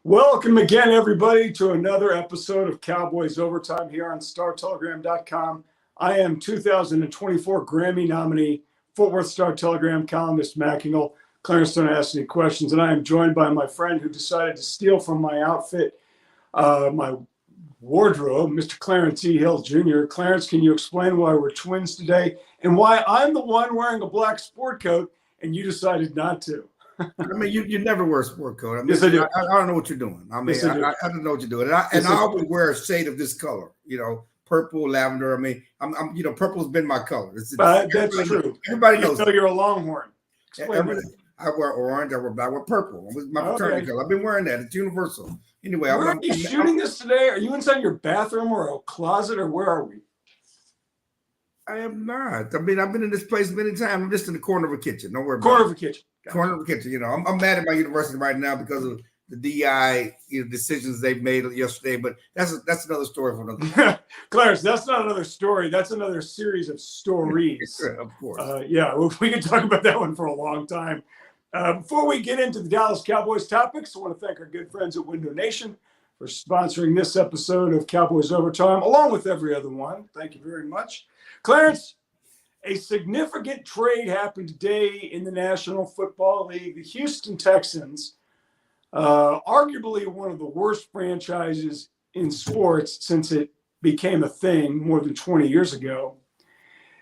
Welcome again, everybody, to another episode of Cowboys Overtime here on StarTelegram.com. I am 2024 Grammy nominee, Fort Worth Star-Telegram columnist Mac Engel. Clarence don't ask any questions, and I am joined by my friend who decided to steal from my outfit, my wardrobe, Mr. Clarence E. Hill Jr. Clarence, can you explain why we're twins today and why I'm the one wearing a black sport coat and you decided not to? I mean, you never wear a sport coat. I mean, Yes, I do. I don't know what you're doing. I mean, Yes, I do. I don't know what you're doing. And I always wear a shade of this color, purple, lavender. I mean, I'm purple's been my color. That's true. Everybody knows. You're a Longhorn. I wear orange, I wear black, I wear purple. It's my fraternity color. I've been wearing that. It's universal. Anyway, where are you shooting this today? Are you inside your bathroom or a closet, or where are we? I am not. I mean, I've been in this place many times. I'm just in the corner of a kitchen. Don't worry about corner of a kitchen. Corner of a kitchen. I'm mad at my university right now because of the DI decisions they've made yesterday. But that's another story for another time. Clarence, that's not another story. That's another series of stories. Of course. We can talk about that one for a long time. Before we get into the Dallas Cowboys topics, I want to thank our good friends at Window Nation for sponsoring this episode of Cowboys Overtime, along with every other one. Thank you very much. Clarence, a significant trade happened today in the National Football League. The Houston Texans, arguably one of the worst franchises in sports since it became a thing more than 20 years ago.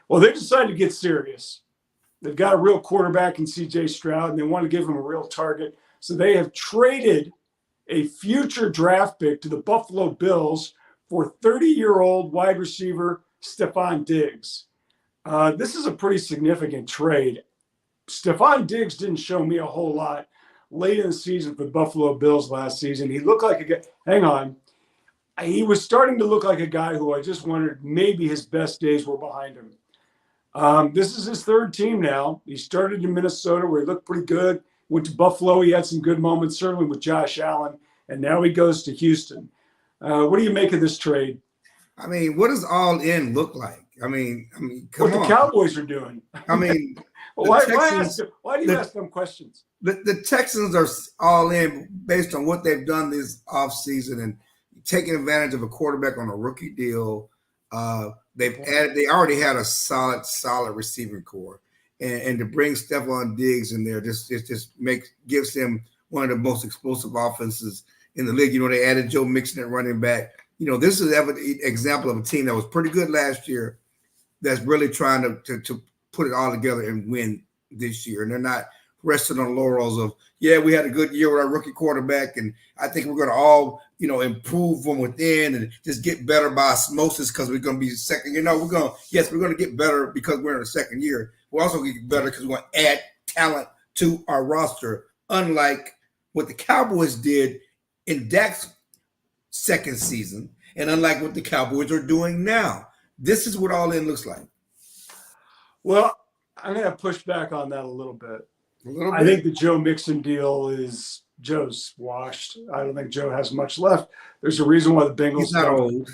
Well, they decided to get serious. They've got a real quarterback in C.J. Stroud, and they want to give him a real target. So they have traded a future draft pick to the Buffalo Bills for 30-year-old wide receiver Stephon Diggs. This is a pretty significant trade. Stephon Diggs didn't show me a whole lot late in the season for the Buffalo Bills last season. He looked like a guy. He was starting to look like a guy who I just wondered maybe his best days were behind him. This is his third team now. He started in Minnesota where he looked pretty good. Went to Buffalo. He had some good moments, certainly with Josh Allen. And now he goes to Houston. What do you make of this trade? I mean, what does all in look like? I mean, come on. What the Cowboys are doing. I mean, why do you ask them questions? The Texans are all in based on what they've done this offseason and taking advantage of a quarterback on a rookie deal. They already had a solid receiving core. And to bring Stephon Diggs in there gives them one of the most explosive offenses in the league. They added Joe Mixon at running back. This is an example of a team that was pretty good last year that's really trying to put it all together and win this year. And they're not resting on laurels of, we had a good year with our rookie quarterback, and I think we're going to all, improve from within and just get better by osmosis because we're going to be second. We're going to get better because we're in the second year. We're also going to get better because we're going to add talent to our roster, unlike what the Cowboys did in Dak's second season, and unlike what the Cowboys are doing now. This is what all in looks like. Well, I'm going to push back on that a little bit. I think the Joe Mixon deal is Joe's washed. I don't think Joe has much left. There's a reason why the Bengals. He's not old.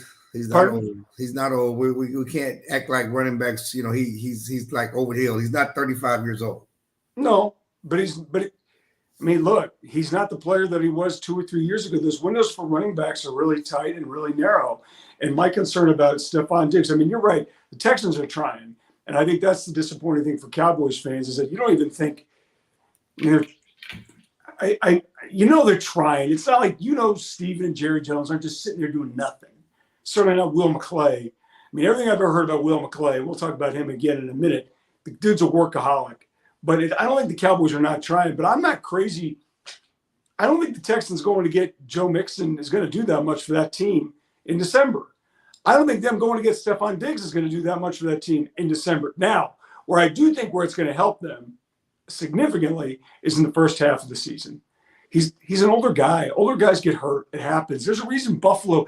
He's not old. We can't act like running backs. He's like over the hill. He's not 35 years old. No, look, he's not the player that he was 2 or 3 years ago. Those windows for running backs are really tight and really narrow. And my concern about Stephon Diggs, you're right. The Texans are trying. And I think that's the disappointing thing for Cowboys fans is that you don't even think, they're trying. It's not like, Steven and Jerry Jones aren't just sitting there doing nothing. Certainly not Will McClay. Everything I've ever heard about Will McClay, we'll talk about him again in a minute. The dude's a workaholic. But I don't think the Cowboys are not trying. But I'm not crazy. I don't think the Texans going to get Joe Mixon is going to do that much for that team in December. I don't think them going to get Stephon Diggs is going to do that much for that team in December. Now, where I do think where it's going to help them significantly is in the first half of the season. He's an older guy. Older guys get hurt. It happens. There's a reason Buffalo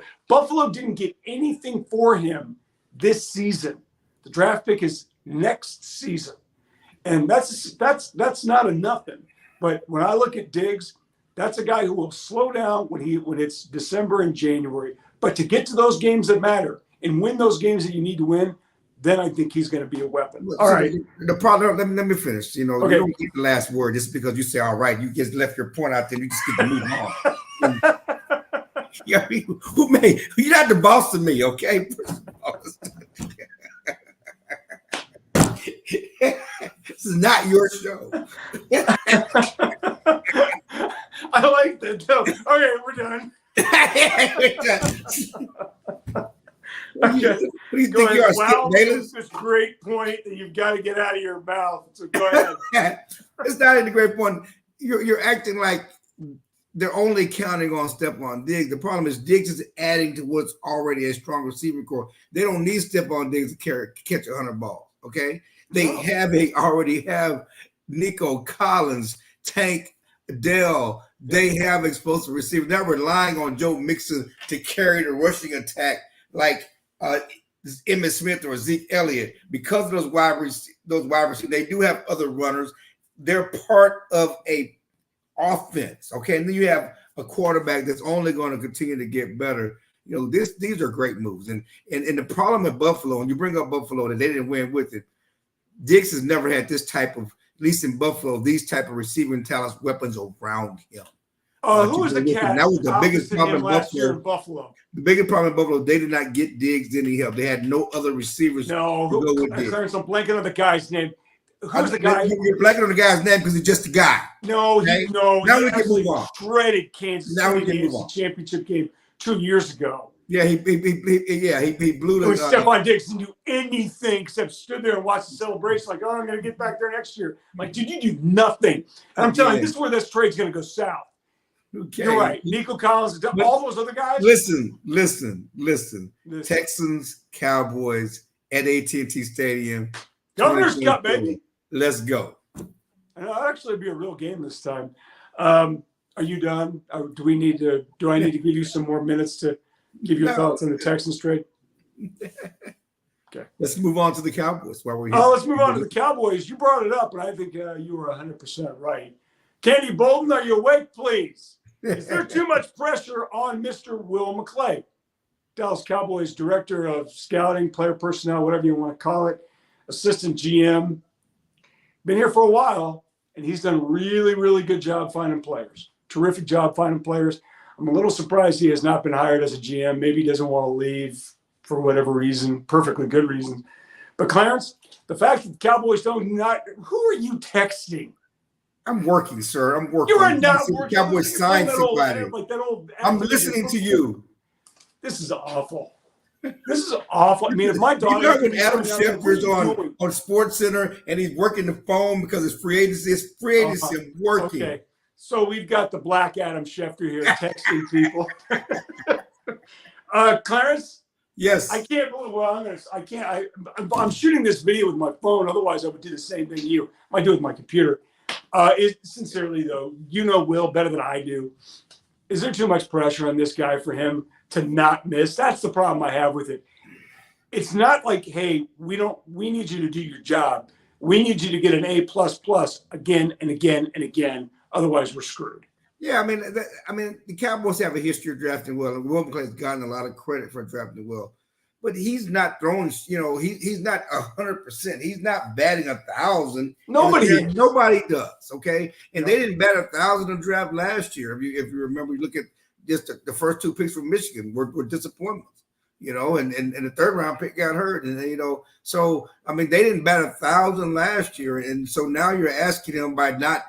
didn't get anything for him this season. The draft pick is next season. And that's not a nothing. But when I look at Diggs, that's a guy who will slow down when it's December and January. But to get to those games that matter and win those games that you need to win, then I think he's going to be a weapon. All right. The problem, let me finish. You don't get the last word just because you say, all right, you just left your point out there. You just get to move on. Yeah, who made? You're not the boss of me, okay? This is not your show. I like that though. Okay, we're done. What do you Go think you ahead. are, Skip Wow, Bayless? this great point that you've got to get out of your mouth. So go ahead. It's not even a great point. You're acting like they're only counting on Stephon Diggs. The problem is Diggs is adding to what's already a strong receiving core. They don't need Stephon Diggs to catch 100 balls. Okay, they already have Nico Collins, Tank Dell. They have explosive receivers. They're relying on Joe Mixon to carry the rushing attack like Emmitt Smith or Zeke Elliott. Because of those wide receivers, they do have other runners. They're part of a offense, okay? And then you have a quarterback that's only going to continue to get better. You know, these are great moves. And the problem at Buffalo, and you bring up Buffalo that they didn't win with it, Diggs has never had this type of, at least in Buffalo, these type of receiving talents, weapons around him. Who was the cat? That was the biggest problem last year in Buffalo. The biggest problem in Buffalo, they did not get Diggs any help. They had no other receivers. No, Clarence, I'm blanking on the guy's name. Who's the guy? You're blanking on the guy's name because he's just a guy. No, okay? Now we can move on. Shredded Kansas Now City we can move on. Championship game 2 years ago. Yeah, he blew the. Stephon Diggs didn't do anything except stood there and watched the celebration. Like, I'm going to get back there next year. Like, dude, you do nothing. And I'm telling you, this is where this trade's going to go south. Okay. You're right. Nico Collins, all those other guys. Listen. Texans, Cowboys at AT&T Stadium. Governor's Cup, baby. Let's go. And it'll actually be a real game this time. Are you done? Do I need to give you some more minutes to give your thoughts on the Texans trade? Okay. Let's move on to the Cowboys while we're here. Let's move on to the Cowboys. You brought it up, and I think you were 100% right. Candy Bolden, are you awake, please? Is there too much pressure on Mr. Will McClay, Dallas Cowboys Director of Scouting, Player Personnel, whatever you want to call it, Assistant GM? Been here for a while, and he's done a really, really good job finding players. Terrific job finding players. I'm a little surprised he has not been hired as a GM. Maybe he doesn't want to leave for whatever reason, perfectly good reason. But Clarence, the fact that the Cowboys who are you texting? I'm working, sir. I'm working. You are not working. Cowboys signed somebody. I'm listening to you. This is awful. This is awful. I mean, if my daughter... You know when Adam Schefter's on Sports Center and he's working the phone because it's free agency, I'm working. Okay. So we've got the black Adam Schefter here texting people. Clarence? Yes. I can't believe, I'm shooting this video with my phone. Otherwise, I would do the same thing you. I might do it with my computer. Sincerely, though, you know Will better than I do. Is there too much pressure on this guy for him to not miss? That's the problem I have with it. It's not like, hey, we need you to do your job. We need you to get an A++ again and again and again. Otherwise, we're screwed. Yeah, I mean, the Cowboys have a history of drafting well, and Will McClay has gotten a lot of credit for drafting well. But he's not throwing, he's not 100%. He's not batting 1,000. Nobody does, okay? And they didn't bat 1,000 in the draft last year. If you remember, you look at just the first two picks from Michigan were disappointments, and the third round pick got hurt. And, so, I mean, they didn't bat 1,000 last year. And so now you're asking him by not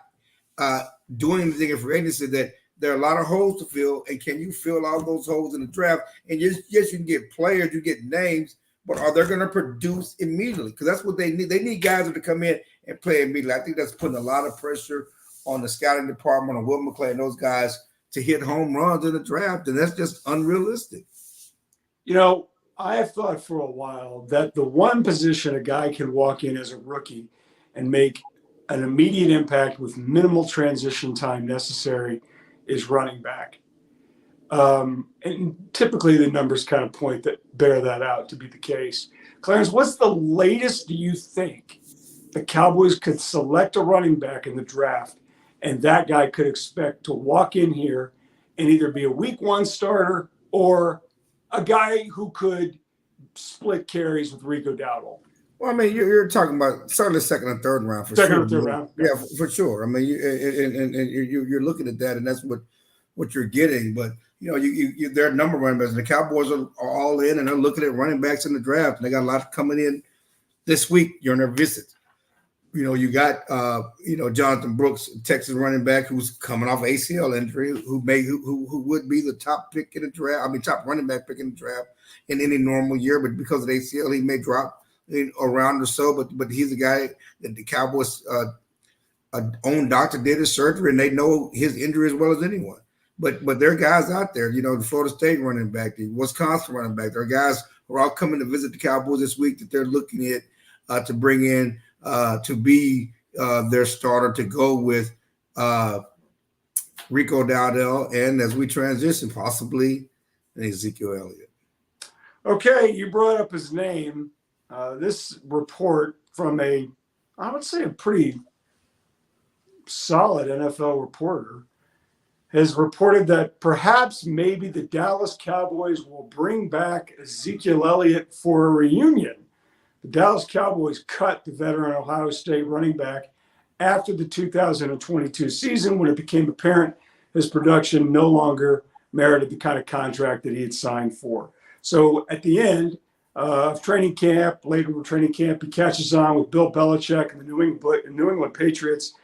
doing anything in free agency that there are a lot of holes to fill, and can you fill all those holes in the draft? And yes, you can get players, you get names, but are they going to produce immediately? Because that's what they need. They need guys to come in and play immediately. I think that's putting a lot of pressure on the scouting department, on Will McClay and those guys to hit home runs in the draft, and that's just unrealistic. I have thought for a while that the one position a guy can walk in as a rookie and make an immediate impact with minimal transition time necessary is running back. And typically the numbers kind of bear that out to be the case. Clarence, what's the latest do you think the Cowboys could select a running back in the draft and that guy could expect to walk in here and either be a week one starter or a guy who could split carries with Rico Dowdle? Well, I mean, you're talking about certainly second and third round for sure. Second or third round, yeah, for sure. I mean, you're looking at that, and that's what what you're getting. But they're number running backs. The Cowboys are all in, and they're looking at running backs in the draft, and they got a lot coming in this week during their visit. You got Jonathan Brooks, Texas running back, who's coming off ACL injury, who would be the top pick in the draft. I mean, top running back pick in the draft in any normal year, but because of the ACL, he may drop a round or so. But he's a guy that the Cowboys' own doctor did his surgery, and they know his injury as well as anyone. But there are guys out there, the Florida State running back, the Wisconsin running back. There are guys who are all coming to visit the Cowboys this week that they're looking at to bring in. To be their starter to go with Rico Dowdell, and as we transition, possibly Ezekiel Elliott. Okay, you brought up his name. This report from I would say a pretty solid NFL reporter has reported that perhaps maybe the Dallas Cowboys will bring back Ezekiel Elliott for a reunion. The Dallas Cowboys cut the veteran Ohio State running back after the 2022 season when it became apparent his production no longer merited the kind of contract that he had signed for. So at the end of training camp, later in training camp, he catches on with Bill Belichick and the New England Patriots,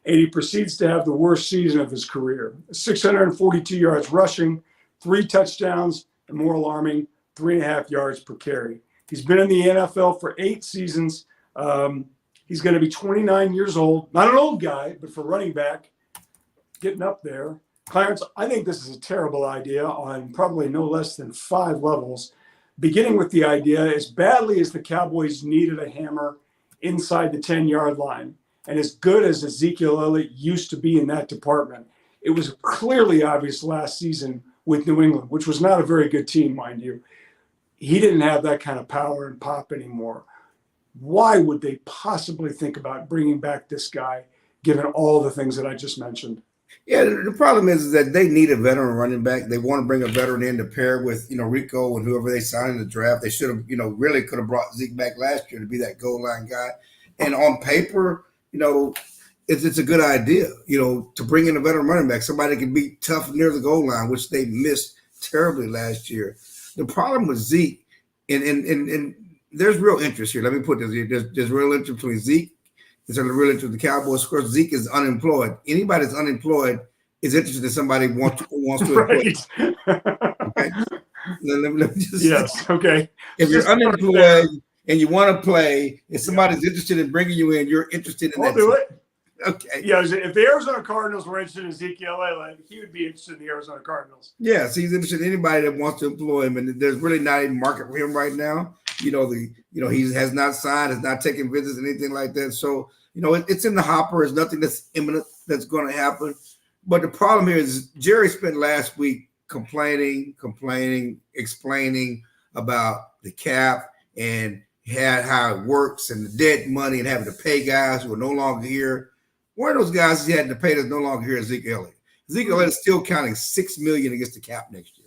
and he proceeds to have the worst season of his career. 642 yards rushing, 3 touchdowns, and more alarming, 3.5 yards per carry. He's been in the NFL for 8 seasons. He's going to be 29 years old. Not an old guy, but for running back, getting up there. Clarence, I think this is a terrible idea on probably no less than 5 levels, beginning with the idea as badly as the Cowboys needed a hammer inside the 10-yard line, and as good as Ezekiel Elliott used to be in that department, it was clearly obvious last season with New England, which was not a very good team, mind you. He didn't have that kind of power and pop anymore. Why would they possibly think about bringing back this guy, given all the things that I just mentioned? Yeah, the problem is that they need a veteran running back. They want to bring a veteran in to pair with, Rico and whoever they signed in the draft. They should have, really could have brought Zeke back last year to be that goal line guy. And on paper, it's a good idea, to bring in a veteran running back, somebody that can be tough near the goal line, which they missed terribly last year. The problem with Zeke, and there's real interest here. Let me put this here. There's real interest between Zeke. There's real interest with the Cowboys. Of course, Zeke is unemployed. Anybody that's unemployed is interested in somebody who wants to right. Okay? Let me just yes. Okay. If you're unemployed and you want to play, if somebody's interested in bringing you in, you're interested in I'll that. do it. Okay. Yeah, if the Arizona Cardinals were interested in Ezekiel Elliott, he would be interested in the Arizona Cardinals. Yes, he's interested in anybody that wants to employ him, and there's really not a market for him right now. He has not signed, has not taken visits, anything like that. So it's in the hopper. It's nothing that's imminent that's going to happen. But the problem here is Jerry spent last week complaining, explaining about the cap and how it works and the dead money and having to pay guys who are no longer here. One of those guys he had to pay that's no longer here is Zeke Elliott. Zeke Elliott is still counting $6 million against the cap next year.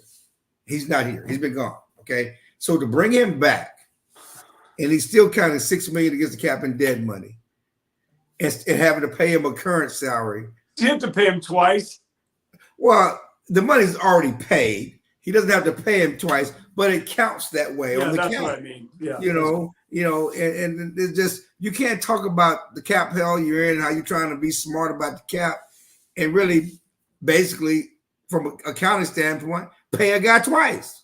He's not here. He's been gone. Okay. So to bring him back, and he's still counting $6 million against the cap in dead money, and having to pay him a current salary. You have to pay him twice. Well, the money's already paid. He doesn't have to pay him twice, but it counts that way on the that's cap. what I mean. Yeah. And it's just, you can't talk about the cap hell you're in, how you're trying to be smart about the cap, and really, basically, from an accounting standpoint, pay a guy twice.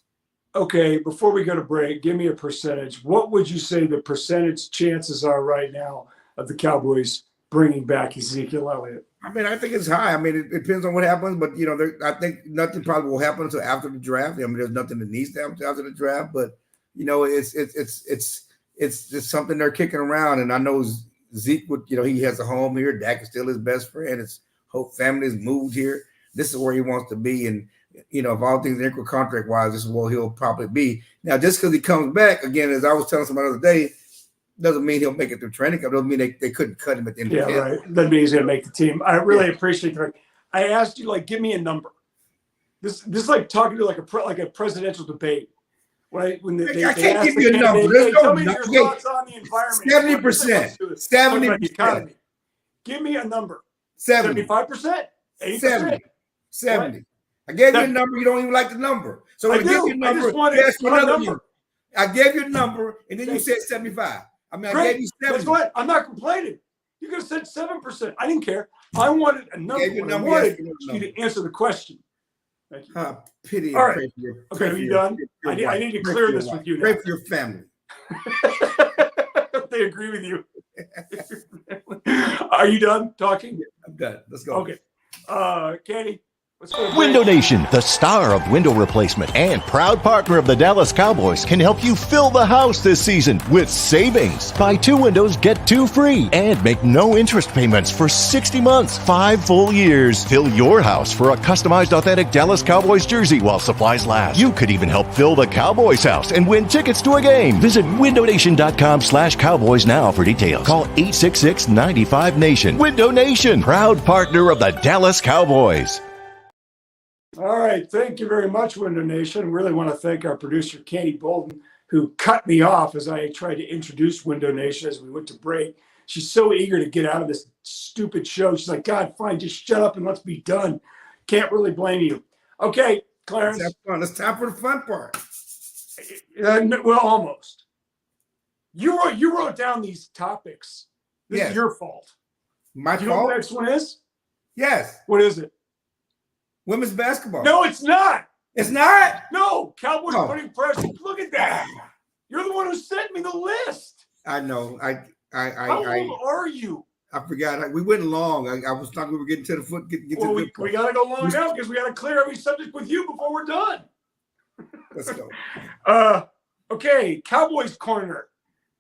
Okay, before we go to break, give me a percentage. What would you say the percentage chances are right now of the Cowboys bringing back Ezekiel Elliott? I mean, I think it's high. I mean, it depends on what happens, but I think nothing probably will happen until after the draft. I mean, there's nothing that needs to happen until after the draft, but it's just something they're kicking around. And I know Zeke would, he has a home here. Dak is still his best friend. His whole family's moved here. This is where he wants to be, and if all things are equal contract wise, this is where he'll probably be. Now, just because he comes back again, as I was telling somebody the other day, doesn't mean he'll make it through training camp. Doesn't mean they couldn't cut him at the end of the camp. Right. Doesn't mean he's going to make the team. I really appreciate that. I asked you, give me a number. This is like talking to like a presidential debate. I can't give you a number. There's tell me your thoughts on the environment. 70%. 70%. Give me a number. 70. 75%. 80%. 70. I gave you a number. You don't even like the number. So I I give you a do. I number. just wanted Yes, a another number. one. I gave you a number, and then you said 75. I mean, I gave you 70. That's what I'm not complaining. You could have said 7%. I didn't care. I wanted a number. What I wanted you to answer the question. Thank you. Pity. All right. Okay, are you done? I need to clear this with you now. Pray for your family. They agree with you. Are you done talking? Yeah, I'm done. Let's go. Okay. Katie, let's go. Window Nation, the star of window replacement and proud partner of the Dallas Cowboys, can help you fill the house this season with savings. Buy 2 windows, get 2 free, and make no interest payments for 60 months, 5 full years. Fill your house for a customized authentic Dallas Cowboys jersey while supplies last. You could even help fill the Cowboys house and win tickets to a game. Visit windownation.com/Cowboys now for details. Call 866-95-NATION. Window Nation, proud partner of the Dallas Cowboys. All right. Thank you very much, Window Nation. Really want to thank our producer, Katie Bolden, who cut me off as I tried to introduce Window Nation as we went to break. She's so eager to get out of this stupid show. She's like, God, fine, just shut up and let's be done. Can't really blame you. Okay, Clarence. Let's have fun. It's time for the fun part. Well, almost. You wrote down these topics. This is your fault. My fault? You fault? know what the next one is? Yes. What is it? Women's basketball. No, it's not. It's not? No. Cowboys putting pressure. Look at that. You're the one who sent me the list. I know. How old are you? I forgot. We went long. I was talking. We were getting to the foot. Well, we got to go long now because we got to clear every subject with you before we're done. Let's go. Okay. Cowboys corner.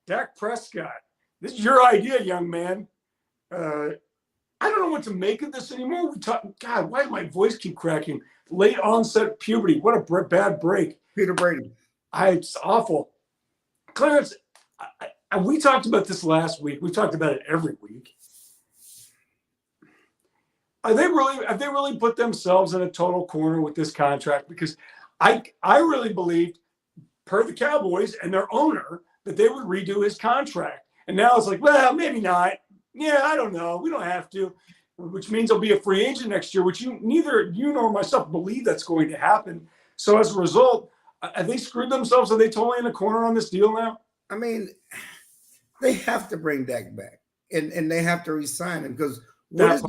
Dak Prescott. This is your idea, young man. I don't know what to make of this anymore. God, why did my voice keep cracking? Late onset puberty. What a bad break. Peter Brady. It's awful. Clarence, we talked about this last week. We talked about it every week. Have they really put themselves in a total corner with this contract? Because I really believed, per the Cowboys and their owner, that they would redo his contract. And now it's like, well, maybe not. Yeah, I don't know. We don't have to, which means he'll be a free agent next year, which neither you nor myself believe that's going to happen. So as a result, have they screwed themselves? Are they totally in a corner on this deal now? I mean, they have to bring Dak back, and they have to re-sign him because that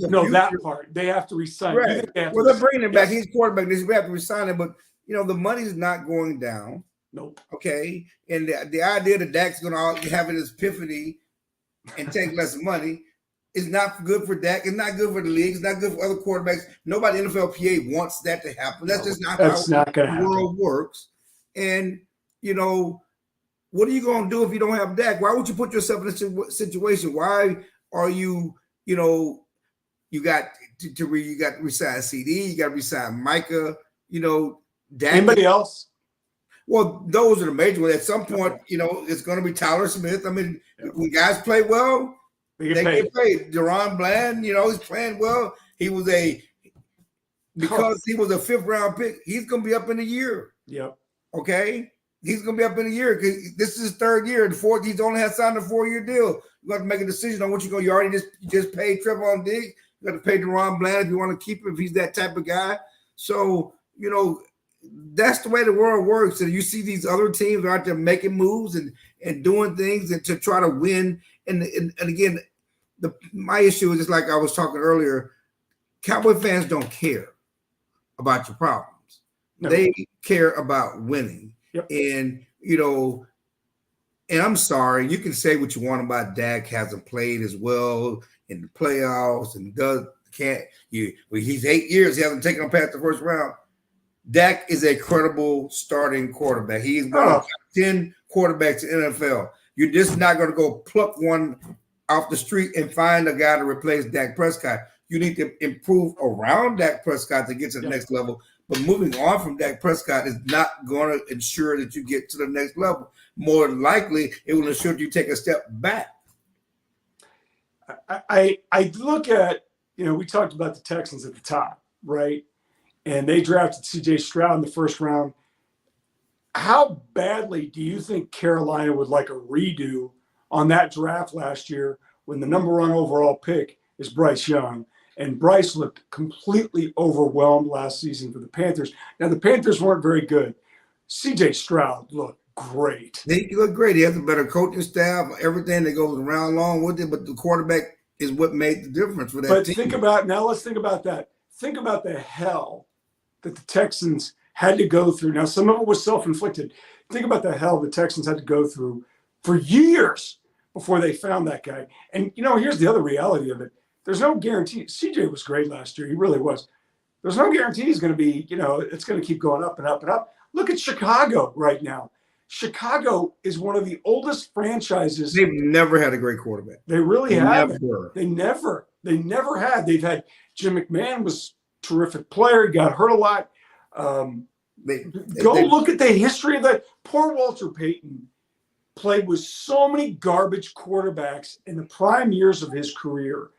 part. They have to re-sign him. Right. Well, they're bringing him back. He's quarterback. We have to re-sign him, but the money's not going down. Nope. Okay, and the idea that Dak's going to have his epiphany and take less money is not good for Dak. It's not good for the league. It's not good for other quarterbacks. Nobody in NFLPA wants that to happen. That's just not how the world works. And, what are you going to do if you don't have Dak? Why would you put yourself in this situation? Why are you, you got to resign CD, you got to resign Micah, Dak. Anybody else? Well, those are the major ones. At some point, it's going to be Tyler Smith. I mean, when guys play well, they get paid. Deron Bland, he's playing well. Because he was a 5th-round pick, he's going to be up in a year. Yep. Okay? He's going to be up in a year because this is his 3rd year. The 4th, he's only has signed a 4-year deal. You got to make a decision on what you're going. You already just paid Trevon Diggs. You got to pay Deron Bland if you want to keep him, if he's that type of guy. So, that's the way the world works. And you see these other teams out there making moves and doing things and to try to win. And again, my issue is just like I was talking earlier, Cowboy fans don't care about your problems. No. They care about winning. Yep. And, and I'm sorry, you can say what you want about Dak hasn't played as well in the playoffs and he's 8 years, he hasn't taken him past the 1st round. Dak is a credible starting quarterback. He's one of the 10 quarterbacks in the NFL. You're just not going to go pluck one off the street and find a guy to replace Dak Prescott. You need to improve around Dak Prescott to get to the next level. But moving on from Dak Prescott is not going to ensure that you get to the next level. More likely, it will ensure that you take a step back. I look at, we talked about the Texans at the top, right? And they drafted C.J. Stroud in the 1st round. How badly do you think Carolina would like a redo on that draft last year when the number 1 overall pick is Bryce Young? And Bryce looked completely overwhelmed last season for the Panthers. Now, the Panthers weren't very good. C.J. Stroud looked great. He looked great. He has a better coaching staff, everything that goes around along with it. But the quarterback is what made the difference for that but team. Let's think about that. Think about the hell that the Texans had to go through. Now, some of it was self-inflicted. Think about the hell the Texans had to go through for years before they found that guy. And, here's the other reality of it. There's no guarantee. CJ was great last year. He really was. There's no guarantee he's going to be, it's going to keep going up and up and up. Look at Chicago right now. Chicago is one of the oldest franchises. They've never had a great quarterback. They really haven't. They never had. They've had Jim McMahon was a terrific player. He got hurt a lot. Look at the history of that. Poor Walter Payton played with so many garbage quarterbacks in the prime years of his career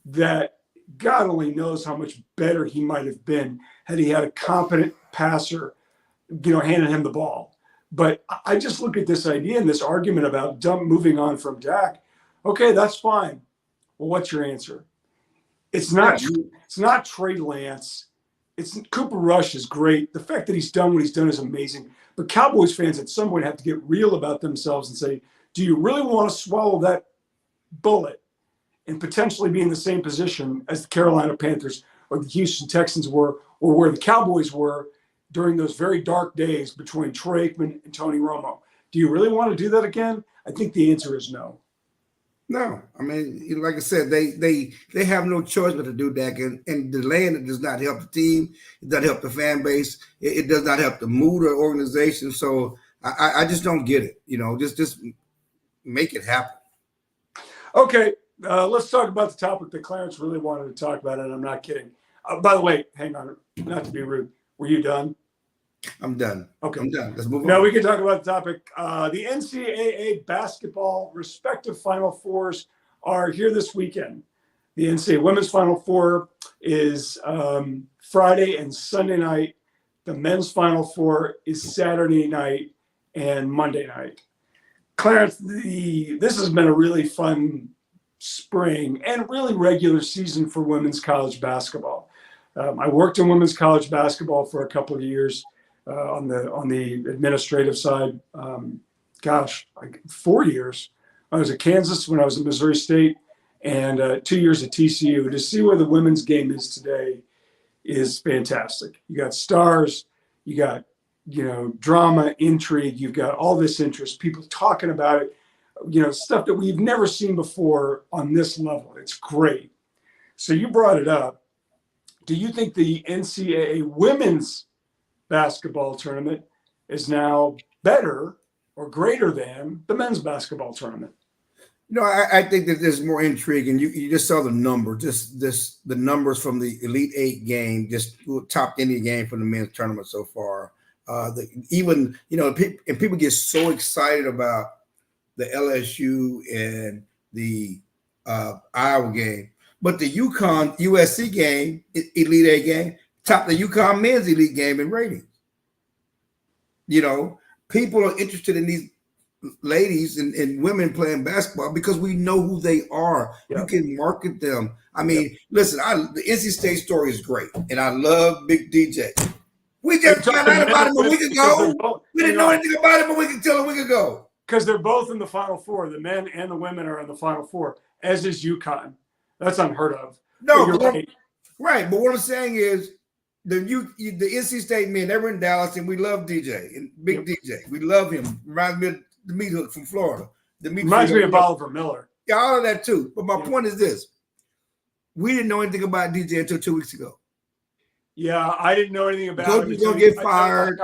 that God only knows how much better he might have been had he had a competent passer, handing him the ball. But I just look at this idea and this argument about moving on from Dak. Okay, that's fine. Well, what's your answer? It's not Trey Lance. It's Cooper Rush is great. The fact that he's done what he's done is amazing. But Cowboys fans at some point have to get real about themselves and say, do you really want to swallow that bullet and potentially be in the same position as the Carolina Panthers or the Houston Texans were, or where the Cowboys were during those very dark days between Troy Aikman and Tony Romo? Do you really want to do that again? I think the answer is no. No, I mean, like I said, they have no choice but to do that, and delaying it does not help the team. It doesn't help the fan base. It does not help the mood of the organization. So I just don't get it. Just make it happen. Okay, let's talk about the topic that Clarence really wanted to talk about, and I'm not kidding. By the way, hang on, not to be rude. Were you done? I'm done. Okay. I'm done. Let's move on. Now we can talk about the topic. The NCAA basketball respective Final Fours are here this weekend. The NCAA Women's Final Four is Friday and Sunday night. The men's Final Four is Saturday night and Monday night. Clarence, this has been a really fun spring and really regular season for women's college basketball. I worked in women's college basketball for a couple of years. On the administrative side, 4 years. I was at Kansas when I was at Missouri State, and 2 years at TCU. To see where the women's game is today is fantastic. You got stars, you got drama, intrigue, you've got all this interest, people talking about it, stuff that we've never seen before on this level. It's great. So you brought it up. Do you think the NCAA women's basketball tournament is now better or greater than the men's basketball tournament? I think that there's more intrigue, and you just saw the number, the numbers from the Elite Eight game, just topped any game from the men's tournament so far. People get so excited about the LSU and the Iowa game, but the UConn USC game, Elite Eight game, topped the UConn men's elite game in ratings. People are interested in these ladies and women playing basketball because we know who they are. Yeah. You can market them. I mean, listen, the NC State story is great, and I love Big DJ. We just found out about him a week ago. We didn't know anything about him a week until a week ago. Because they're both in the Final Four. The men and the women are in the Final Four, as is UConn. That's unheard of. No, right. But what I'm saying is, the NC State men, they were in Dallas, and we love DJ and Big DJ. We love him. Reminds me of the meat hook from Florida. Reminds me of Oliver Miller. Yeah, all of that too. But my point is this: we didn't know anything about DJ until 2 weeks ago. Yeah, I didn't know anything about him. He's gonna get fired.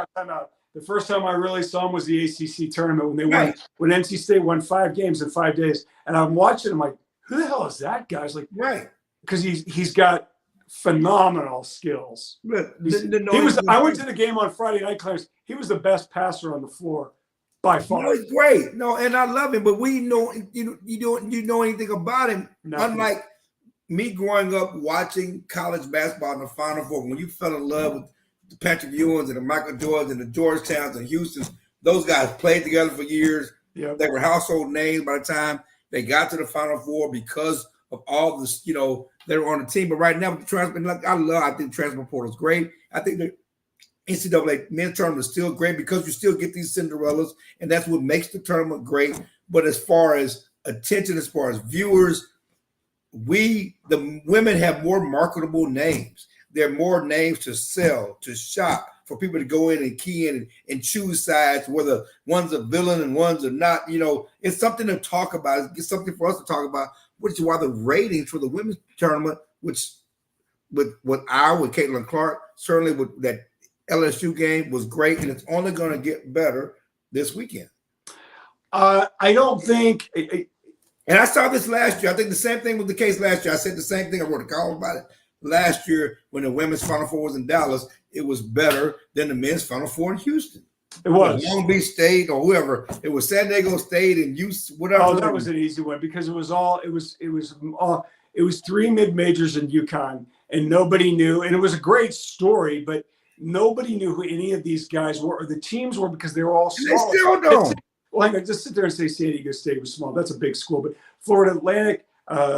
The first time I really saw him was the ACC tournament when they won. When NC State won 5 games in 5 days, and I'm watching. I'm like, who the hell is that guy? It's like, right, because he's got phenomenal skills. I went to the game on Friday night, Clarence. He was the best passer on the floor by far. No, he's great. No, and I love him, but we know you know anything about him. Nothing. Unlike me growing up watching college basketball in the Final Four, when you fell in love with the Patrick Ewings and the Michael Jordans and the Georgetowns and Houstons, those guys played together for years. Yep. They were household names by the time they got to the Final Four because of all this, that are on the team. But right now, with the transfer, I think transfer portal is great. I think the NCAA men's tournament is still great because you still get these Cinderellas, and that's what makes the tournament great. But as far as attention, as far as viewers, the women have more marketable names. There are more names to sell, to shop, for people to go in and key in and choose sides, whether one's a villain and one's are not. It's something to talk about. It's something for us to talk about, which is why the ratings for the women's tournament, which with Caitlin Clark, certainly with that LSU game was great, and it's only going to get better this weekend. I don't think. And I saw this last year. I think the same thing was the case last year. I said the same thing. I wrote a column about it last year when the women's Final Four was in Dallas. It was better than the men's Final Four in Houston. It was Long Beach State or whoever. It was San Diego State and whatever. Oh, that was an easy one because it was three mid-majors in UConn, and nobody knew. And it was a great story, but nobody knew who any of these guys were or the teams were because they were all small. They still don't. Well, just sit there and say San Diego State was small. That's a big school, but Florida Atlantic,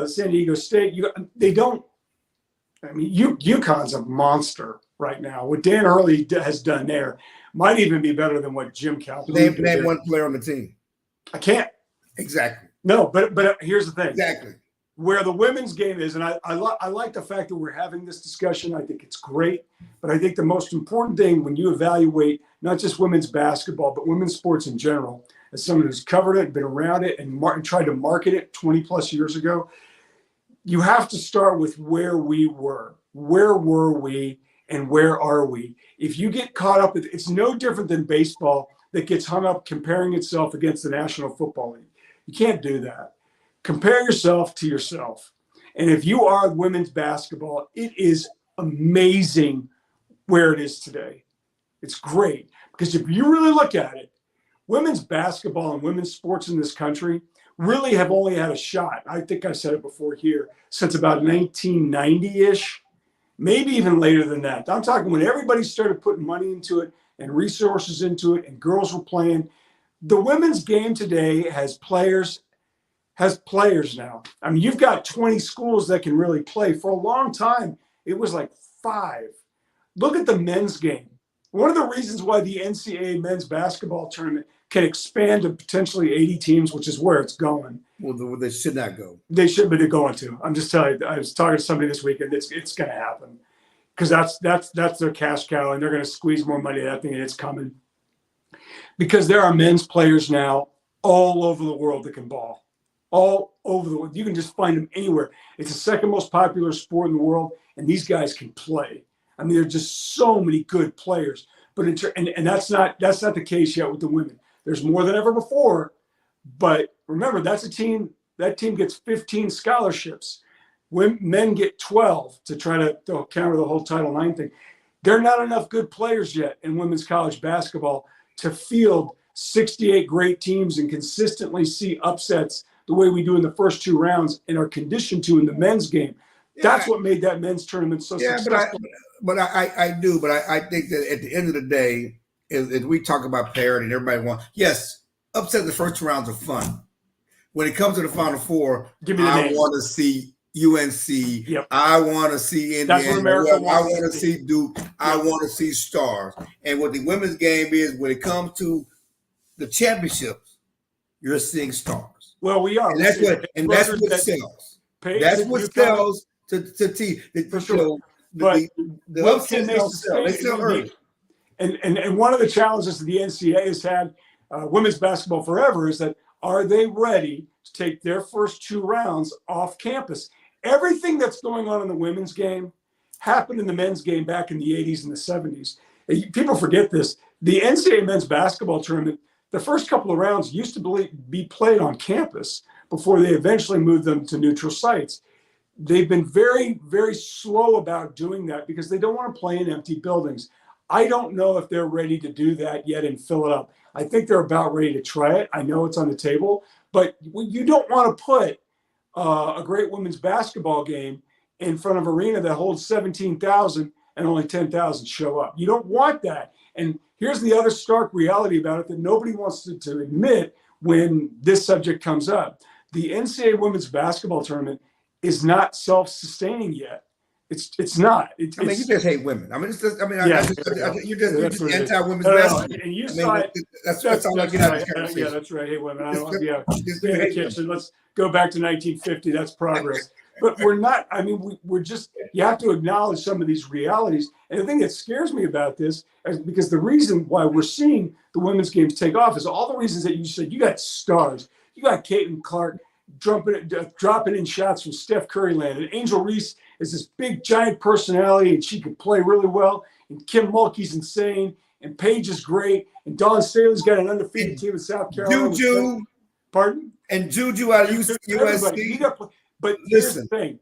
San Diego State, they don't. I mean, UConn's a monster right now. What Dan Hurley has done there might even be better than what Jim Calhoun did. Name one player on the team. I can't. Exactly. No, but here's the thing. Exactly. Where the women's game is, and I like the fact that we're having this discussion. I think it's great. But I think the most important thing when you evaluate not just women's basketball, but women's sports in general, as someone who's covered it, been around it, and tried to market it 20 plus years ago, you have to start with where we were. Where were we and where are we? If you get caught up with it's no different than baseball that gets hung up comparing itself against the National Football League. You can't do that. Compare yourself to yourself. And if you are women's basketball, it is amazing where it is today. It's great because if you really look at it, women's basketball and women's sports in this country really have only had a shot. I think I said it before here, since about 1990-ish, maybe even later than that. I'm talking when everybody started putting money into it and resources into it and girls were playing. The women's game today has players now. I mean, you've got 20 schools that can really play. For a long time, it was like 5. Look at the men's game. One of the reasons why the NCAA men's basketball tournament can expand to potentially 80 teams, which is where it's going. Well, they should not go. They should, but they're going to. I'm just telling you. I was talking to somebody this weekend. It's going to happen because that's their cash cow, and they're going to squeeze more money out of that thing, and it's coming. Because there are men's players now all over the world that can ball. All over the world. You can just find them anywhere. It's the second most popular sport in the world, and these guys can play. I mean, there's just so many good players. But and that's not the case yet with the women. There's more than ever before. But remember, that's a team. That team gets 15 scholarships. Men get 12 to try to counter the whole Title IX thing. There are not enough good players yet in women's college basketball to field 68 great teams and consistently see upsets the way we do in the first 2 rounds and are conditioned to in the men's game. Yeah, that's what made that men's tournament so successful. But I do. But I think that at the end of the day, as we talk about parity and everybody wants, yes, upset the first 2 rounds are fun. When it comes to the Final Four, I want to see UNC. Yep. I want to see Indiana. I want to see Duke. Yep. I want to see stars. And what the women's game is, when it comes to the championships, you're seeing stars. Well, we are. And that's what sells. That's what sells to team. For sure. But the upset sell. They sell early. And one of the challenges that the NCAA has had, women's basketball forever, is that are they ready to take their first 2 rounds off campus? Everything that's going on in the women's game happened in the men's game back in the 80s and the 70s. People forget this. The NCAA men's basketball tournament, the first couple of rounds used to be played on campus before they eventually moved them to neutral sites. They've been very, very slow about doing that because they don't want to play in empty buildings. I don't know if they're ready to do that yet and fill it up. I think they're about ready to try it. I know it's on the table, but you don't want to put a great women's basketball game in front of an arena that holds 17,000 and only 10,000 show up. You don't want that. And here's the other stark reality about it that nobody wants to admit when this subject comes up. The NCAA women's basketball tournament is not self-sustaining yet. It's not. You just hate women. I mean, it's just. I mean, Yeah, you're just anti-women's no, basketball. and you saw it. That's all I get out of this Yeah, conversation. that's right. Hey, women. I don't. Just- Yeah, just in the hate kitchen. Let's go back to 1950. That's progress. But we're not. I mean, we're just. You have to acknowledge some of these realities. And the thing that scares me about this is because the reason why we're seeing the women's games take off is all the reasons that you said. You got stars. You got Caitlin Clark dropping in shots from Steph Curry land, and Angel Reese is this big giant personality, and she can play really well. And Kim Mulkey's insane, and Paige is great, and Dawn Staley's got an undefeated team in South Carolina. Juju, pardon? And Juju out of USC. But here's the thing: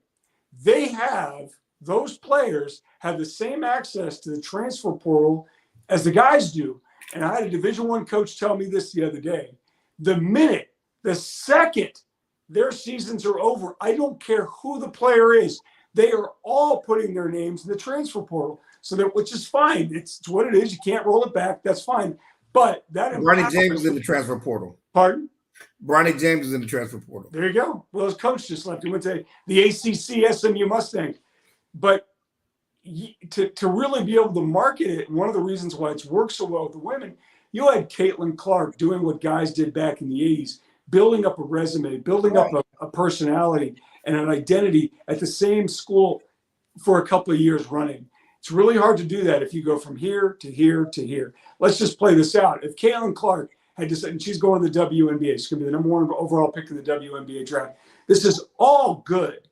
those players have the same access to the transfer portal as the guys do. And I had a Division I coach tell me this the other day: the second their seasons are over, I don't care who the player is, they are all putting their names in the transfer portal. So that, which is fine. It's what it is. You can't roll it back. That's fine. But that Bronny James is in the transfer portal. Pardon? Bronny James is in the transfer portal. There you go. Well, his coach just left. He went to the ACC SMU Mustangs. But to really be able to market it, and one of the reasons why it's worked so well with the women, you had Caitlin Clark doing what guys did back in the 80s, building up a resume, building up a personality and an identity at the same school for a couple of years running. It's really hard to do that if you go from here to here to here. Let's just play this out. If Caitlin Clark had decided, and she's going to the WNBA, she's going to be the number 1 overall pick in the WNBA draft. This is all good.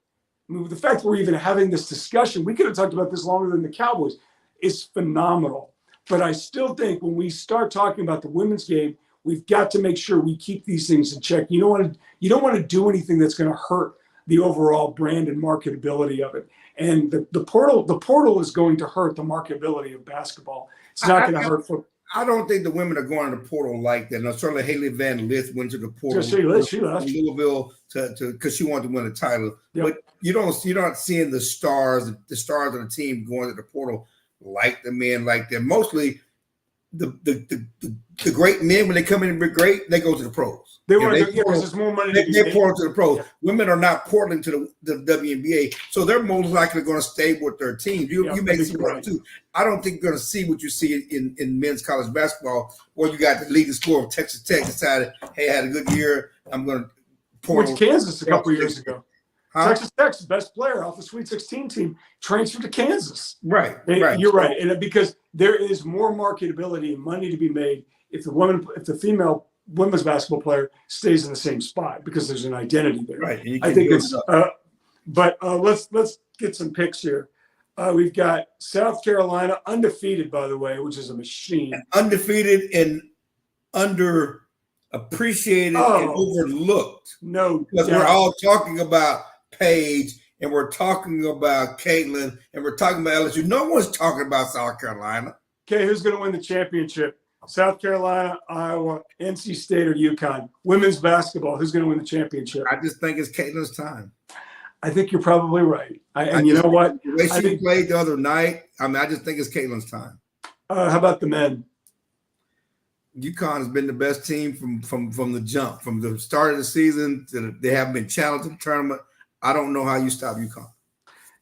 I mean, the fact that we're even having this discussion, we could have talked about this longer than the Cowboys, is phenomenal. But I still think when we start talking about the women's game, we've got to make sure we keep these things in check. You don't want to do anything that's going to hurt the overall brand and marketability of it. And the portal is going to hurt the marketability of basketball. It's not going to hurt football. I don't think the women are going to the portal like that. Now, certainly Haley Van Lith went to the portal She left. Louisville because she wanted to win a title. Yep. But you're not seeing the stars of the team going to the portal like the men like that. Mostly the great men, when they come in and be great, they go to the pros. They want to because there's more money. They portal to the pros. Yeah. Women are not portaling to the WNBA, so they're most likely going to stay with their team. You may see one too. I don't think you're going to see what you see in men's college basketball, where you got the leading scorer of Texas Tech decided, hey, I had a good year, I'm going to portal. Went to Kansas a couple of years ago. Huh? Texas Tech's best player off the Sweet 16 team transferred to Kansas. Right. You're right, and because there is more marketability and money to be made if the female women's basketball player stays in the same spot because there's an identity there. Right. I think it's. But let's get some picks here. We've got South Carolina undefeated, by the way, which is a machine. Undefeated and underappreciated and overlooked. No, because we're all talking about Paige, and we're talking about Caitlin, and we're talking about LSU. No one's talking about South Carolina. Okay, who's going to win the championship? South Carolina, Iowa, NC State, or UConn? Women's basketball, who's going to win the championship? I just think it's Caitlin's time. I think you're probably right. You know what? The way she played the other night, I just think it's Caitlin's time. How about the men? UConn has been the best team from the jump, from the start of the season they haven't been challenged in the tournament. I don't know how you stop UConn.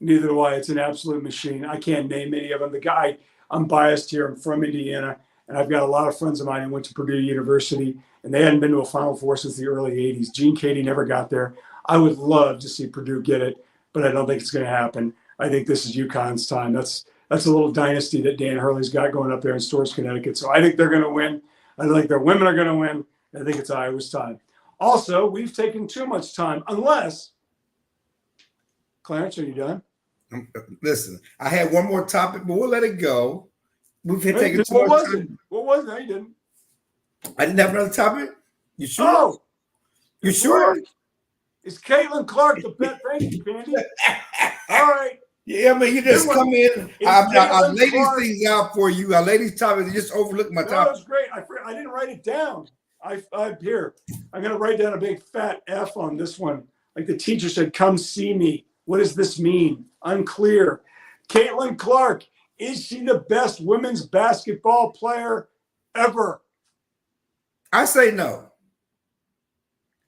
Neither do I. It's an absolute machine. I can't name any of them. The guy, I'm biased here. I'm from Indiana, and I've got a lot of friends of mine who went to Purdue University, and they hadn't been to a Final Four since the early 80s. Gene Katie never got there. I would love to see Purdue get it, but I don't think it's going to happen. I think this is UConn's time. That's a little dynasty that Dan Hurley's got going up there in Storrs, Connecticut. So I think they're going to win. I think their women are going to win. I think it's Iowa's time. Also, we've taken too much time, unless – Clarence, are you done? Listen, I had one more topic, but we'll let it go. We've taken too much time. It? What was it? No, you didn't. I didn't have another topic? You sure? Oh, you sure? Is Caitlin Clark the best? Thank you, Candy. All right. Yeah, I mean, you just come in. I lay these things out for you. I lay these topics. You just overlook my topic. That's great. I didn't write it down. Here. I'm going to write down a big fat F on this one. Like the teacher said, come see me. What does this mean? Unclear. Caitlin Clark, is she the best women's basketball player ever? I say no.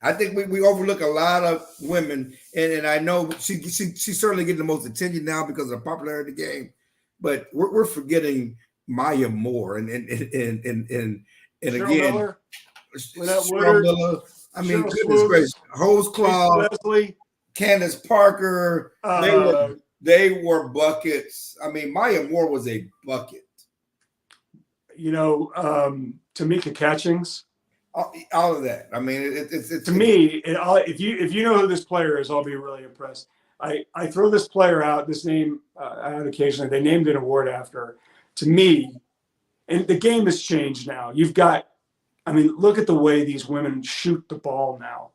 I think we overlook a lot of women, and I know she's certainly getting the most attention now because of the popularity of the game, but we're forgetting Maya Moore and Cheryl again, Miller, Lynette Cheryl Woodard, Miller. I mean, Cheryl goodness gracious, Swoops, Hose Lisa Claw, Leslie. Candace Parker, Uh, they were buckets. I mean, Maya Moore was a bucket. Tamika Catchings. All of that. I mean, it's to me, if you know who this player is, I'll be really impressed. I throw this player out, this name out occasionally. They named an award after her. To me, and the game has changed now. Look at the way these women shoot the ball now,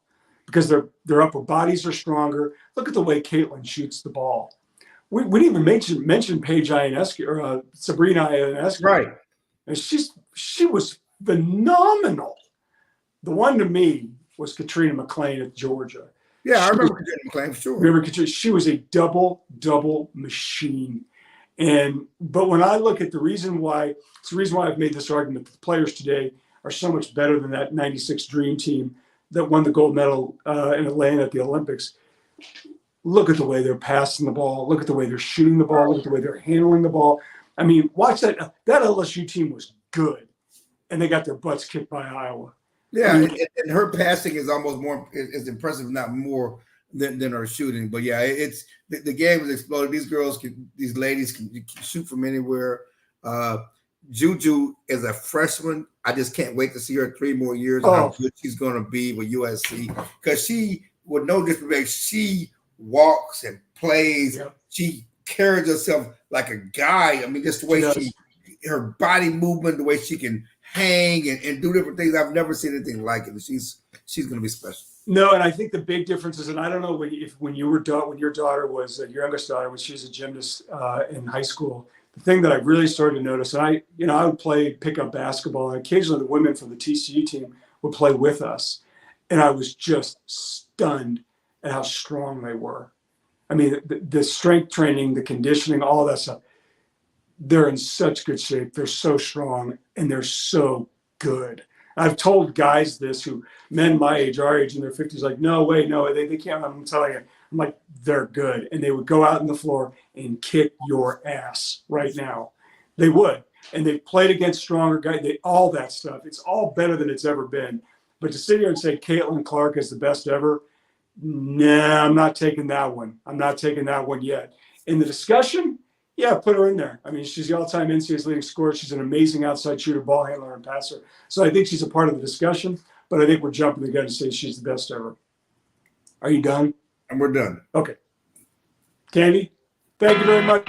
because their upper bodies are stronger. Look at the way Caitlin shoots the ball. We didn't even mention Paige Ionescu or Sabrina Ionescu. Right. And she was phenomenal. The one to me was Katrina McClay at Georgia. Yeah, I remember Katrina McClay, sure. Remember Katrina? She was a double machine. But when I look at it's the reason why I've made this argument that the players today are so much better than that 96 Dream Team that won the gold medal in Atlanta at the Olympics. Look at the way they're passing the ball. Look at the way they're shooting the ball. Look at the way they're handling the ball. I mean, watch that. That LSU team was good, and they got their butts kicked by Iowa. Yeah, and her passing is almost more is impressive, not more than her shooting. But yeah, it's the game has exploded. These ladies can shoot from anywhere. Juju is a freshman. I just can't wait to see her 3 more years and how good she's going to be with USC, because she, with no disrespect, she walks and plays. Yep. She carries herself like a guy. I mean, just the way her body movement, the way she can hang and do different things. I've never seen anything like it. She's going to be special. No, and I think the big difference is, and I don't know when your daughter was your youngest daughter, when she was a gymnast in high school. The thing that I really started to notice, and I would play pickup basketball, and occasionally the women from the TCU team would play with us, and I was just stunned at how strong they were. I mean, the strength training, the conditioning, all that stuff. They're in such good shape. They're so strong, and they're so good. I've told guys this, men my age, our age, in their 50s, like, no, they can't. I'm telling you. I'm like, they're good. And they would go out on the floor and kick your ass right now. They would. And they played against stronger guys. All that stuff. It's all better than it's ever been. But to sit here and say Caitlin Clark is the best ever, nah, I'm not taking that one. I'm not taking that one yet. In the discussion, yeah, put her in there. I mean, she's the all-time NCAA leading scorer. She's an amazing outside shooter, ball handler, and passer. So I think she's a part of the discussion, but I think we're jumping the gun to say she's the best ever. Are you done? And we're done. Okay. Candy, thank you very much.